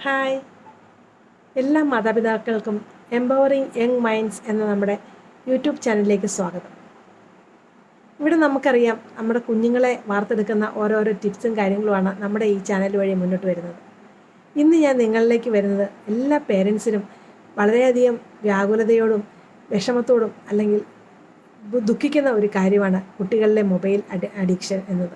Hi, എല്ലാ മാതാപിതാക്കൾക്കും empowering young minds എന്ന നമ്മുടെ യൂട്യൂബ് ചാനലിലേക്ക് സ്വാഗതം. ഇവിടെ നമുക്കറിയാം, നമ്മുടെ കുഞ്ഞുങ്ങളെ വാർത്തെടുക്കുന്ന ഓരോരോ ടിപ്സും കാര്യങ്ങളുമാണ് നമ്മുടെ ഈ ചാനൽ വഴി മുന്നോട്ട് വരുന്നത്. ഇന്ന് ഞാൻ നിങ്ങളിലേക്ക് വരുന്നത് എല്ലാ പേരൻസിനും വളരെയധികം വ്യാകുലതയോടും വിഷമത്തോടും അല്ലെങ്കിൽ ദുഃഖിക്കുന്ന ഒരു കാര്യമാണ് കുട്ടികളിലെ മൊബൈൽ അഡിക്ഷൻ എന്നത്.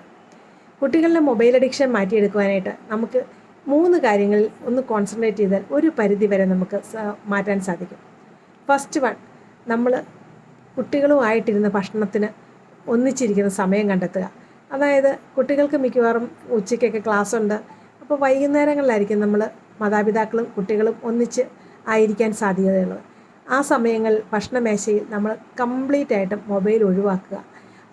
കുട്ടികളിലെ മൊബൈൽ അഡിക്ഷൻ മാറ്റിയെടുക്കുവാനായിട്ട് നമുക്ക് 3 കാര്യങ്ങളിൽ ഒന്ന് കോൺസെൻട്രേറ്റ് ചെയ്താൽ ഒരു പരിധി വരെ നമുക്ക് മാറ്റാൻ സാധിക്കും. ഫസ്റ്റ് വൺ, നമ്മൾ കുട്ടികളുമായിട്ടിരുന്ന ഭക്ഷണത്തിന് ഒന്നിച്ചിരിക്കുന്ന സമയം കണ്ടെത്തുക. അതായത് കുട്ടികൾക്ക് മിക്കവാറും ഉച്ചയ്ക്കൊക്കെ ക്ലാസ് ഉണ്ട്. അപ്പോൾ വൈകുന്നേരങ്ങളിലായിരിക്കും നമ്മൾ മാതാപിതാക്കളും കുട്ടികളും ഒന്നിച്ച് ആയിരിക്കാൻ സാധ്യതയുള്ളത്. ആ സമയങ്ങളിൽ ഭക്ഷണമേശയിൽ നമ്മൾ കംപ്ലീറ്റ് ആയിട്ടും മൊബൈൽ ഒഴിവാക്കുക.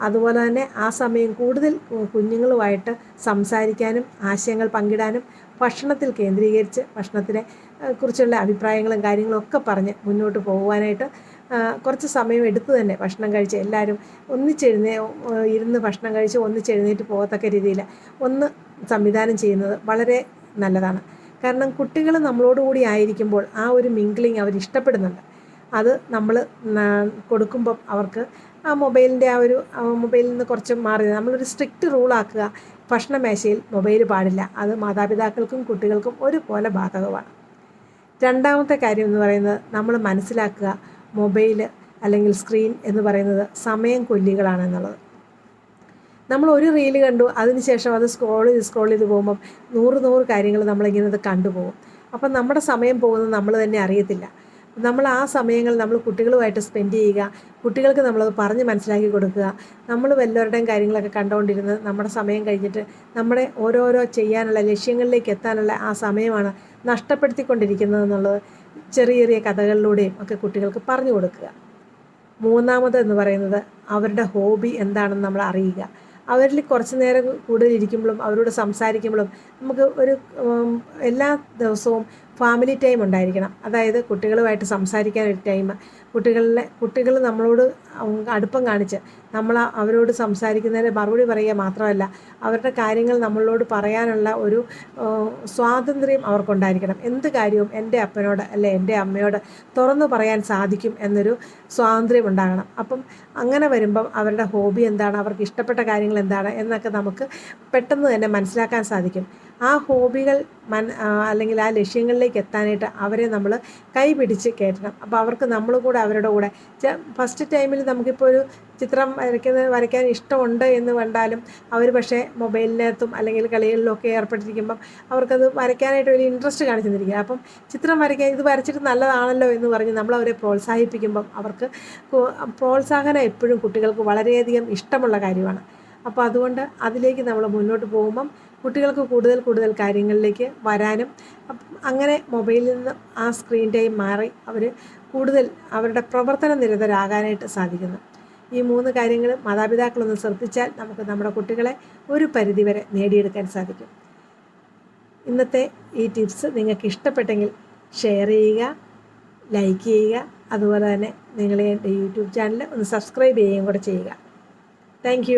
അതുപോലെ തന്നെ ആ സമയം കൂടുതൽ കുഞ്ഞുങ്ങളുമായിട്ട് സംസാരിക്കാനും ആശയങ്ങൾ പങ്കിടാനും ഭക്ഷണത്തിൽ കേന്ദ്രീകരിച്ച് ഭക്ഷണത്തിനെ കുറിച്ചുള്ള അഭിപ്രായങ്ങളും കാര്യങ്ങളും ഒക്കെ പറഞ്ഞ് മുന്നോട്ട് പോകുവാനായിട്ട് കുറച്ച് സമയം എടുത്തു തന്നെ ഭക്ഷണം കഴിച്ച് എല്ലാവരും ഇരുന്ന് ഭക്ഷണം കഴിച്ച് ഒന്നിച്ചെഴുന്നേറ്റ് പോകത്തക്ക രീതിയിൽ ഒന്ന് സംവിധാനം ചെയ്യുന്നത് വളരെ നല്ലതാണ്. കാരണം കുട്ടികൾ നമ്മളോടുകൂടി ആയിരിക്കുമ്പോൾ ആ ഒരു മിംഗ്ലിങ് അവർ ഇഷ്ടപ്പെടുന്നുണ്ട്. അത് നമ്മൾ കൊടുക്കുമ്പം അവർക്ക് ആ മൊബൈലിൻ്റെ മൊബൈലിൽ നിന്ന് കുറച്ച് മാറി നമ്മളൊരു സ്ട്രിക്റ്റ് റൂളാക്കുക. ഭക്ഷണമേശയിൽ മൊബൈൽ പാടില്ല. അത് മാതാപിതാക്കൾക്കും കുട്ടികൾക്കും ഒരുപോലെ ബാധകമാണ്. രണ്ടാമത്തെ കാര്യം എന്ന് പറയുന്നത്, നമ്മൾ മനസ്സിലാക്കുക, മൊബൈൽ അല്ലെങ്കിൽ സ്ക്രീൻ എന്ന് പറയുന്നത് സമയം കൊല്ലികളാണെന്നുള്ളത്. നമ്മൾ ഒരു റീല് കണ്ടു, അതിനുശേഷം അത് സ്ക്രോൾ ചെയ്ത് പോകുമ്പം 100 കാര്യങ്ങൾ നമ്മളിങ്ങനെ കണ്ടുപോകും. അപ്പം നമ്മുടെ സമയം പോകുന്നത് നമ്മൾ തന്നെ അറിയത്തില്ല. നമ്മൾ ആ സമയങ്ങൾ നമ്മൾ കുട്ടികളുമായിട്ട് സ്പെൻഡ് ചെയ്യുക, കുട്ടികൾക്ക് നമ്മളത് പറഞ്ഞ് മനസ്സിലാക്കി കൊടുക്കുക. നമ്മൾ വല്ലവരുടെയും കാര്യങ്ങളൊക്കെ കണ്ടുകൊണ്ടിരുന്ന് നമ്മുടെ സമയം കഴിഞ്ഞിട്ട് നമ്മുടെ ഓരോരോ ചെയ്യാനുള്ള ലക്ഷ്യങ്ങളിലേക്ക് എത്താനുള്ള ആ സമയമാണ് നഷ്ടപ്പെടുത്തിക്കൊണ്ടിരിക്കുന്നത് എന്നുള്ളത് ചെറിയ ചെറിയ കഥകളിലൂടെയും ഒക്കെ കുട്ടികൾക്ക് പറഞ്ഞു കൊടുക്കുക. മൂന്നാമത് എന്ന് പറയുന്നത്, അവരുടെ ഹോബി എന്താണെന്ന് നമ്മൾ അറിയുക. അവരിൽ കുറച്ച് നേരം കൂടുതൽ ഇരിക്കുമ്പോഴും അവരോട് സംസാരിക്കുമ്പോഴും നമുക്ക് എല്ലാ ദിവസവും ഫാമിലി ടൈം ഉണ്ടായിരിക്കണം. അതായത് കുട്ടികളുമായിട്ട് സംസാരിക്കാൻ ഒരു ടൈം, കുട്ടികൾ നമ്മളോട് അടുപ്പം കാണിച്ച് അവരോട് സംസാരിക്കുന്നതിന് മറുപടി പറയുക മാത്രമല്ല, അവരുടെ കാര്യങ്ങൾ നമ്മളോട് പറയാനുള്ള ഒരു സ്വാതന്ത്ര്യം അവർക്കുണ്ടായിരിക്കണം. എന്ത് കാര്യവും എൻ്റെ അപ്പനോട് അല്ലെ എൻ്റെ അമ്മയോട് തുറന്നു പറയാൻ സാധിക്കും എന്നൊരു സ്വാതന്ത്ര്യം ഉണ്ടാകണം. അപ്പം അങ്ങനെ വരുമ്പം അവരുടെ ഹോബി എന്താണ്, അവർക്ക് ഇഷ്ടപ്പെട്ട കാര്യങ്ങൾ എന്താണ് എന്നൊക്കെ നമുക്ക് പെട്ടെന്ന് തന്നെ മനസ്സിലാക്കാൻ സാധിക്കും. ആ ഹോബികൾ അല്ലെങ്കിൽ ആ ലക്ഷ്യങ്ങളിലേക്ക് എത്താനായിട്ട് അവരെ നമ്മൾ കൈപിടിച്ച് കയറ്റണം. അപ്പോൾ അവർക്ക് നമ്മൾ കൂടെ അവരുടെ കൂടെ ഫസ്റ്റ് ടൈമിൽ നമുക്കിപ്പോൾ ഒരു ചിത്രം വരയ്ക്കാൻ ഇഷ്ടമുണ്ട് എന്ന് കണ്ടാലും അവർ പക്ഷേ മൊബൈലിനകത്തും അല്ലെങ്കിൽ കളികളിലൊക്കെ ഏർപ്പെട്ടിരിക്കുമ്പം അവർക്കത് വരയ്ക്കാനായിട്ട് ഒരു ഇൻട്രസ്റ്റ് കാണിച്ചിരിക്കുക. അപ്പം ചിത്രം വരയ്ക്കാൻ ഇത് വരച്ചിട്ട് നല്ലതാണല്ലോ എന്ന് പറഞ്ഞ് നമ്മൾ അവരെ പ്രോത്സാഹിപ്പിക്കുമ്പം അവർക്ക് പ്രോത്സാഹനം എപ്പോഴും കുട്ടികൾക്ക് വളരെയധികം ഇഷ്ടമുള്ള കാര്യമാണ്. അപ്പോൾ അതുകൊണ്ട് അതിലേക്ക് നമ്മൾ മുന്നോട്ട് പോകുമ്പം കുട്ടികൾക്ക് കൂടുതൽ കാര്യങ്ങളിലേക്ക് വരാനും അങ്ങനെ മൊബൈലിൽ നിന്ന് ആ സ്ക്രീൻ ടൈം മാറി അവർ കൂടുതൽ അവരുടെ പ്രവർത്തന നിരതരാകാനായിട്ട് സാധിക്കുന്നു. ഈ 3 കാര്യങ്ങൾ മാതാപിതാക്കളൊന്ന് ശ്രദ്ധിച്ചാൽ നമുക്ക് നമ്മുടെ കുട്ടികളെ ഒരു പരിധിവരെ നേടിയെടുക്കാൻ സാധിക്കും. ഇന്നത്തെ ഈ ടിപ്സ് നിങ്ങൾക്ക് ഇഷ്ടപ്പെട്ടെങ്കിൽ ഷെയർ ചെയ്യുക, ലൈക്ക് ചെയ്യുക. അതുപോലെ തന്നെ നിങ്ങളെ എൻ്റെ യൂട്യൂബ് ചാനൽ ഒന്ന് സബ്സ്ക്രൈബ് ചെയ്യുകയും കൂടെ ചെയ്യുക. താങ്ക്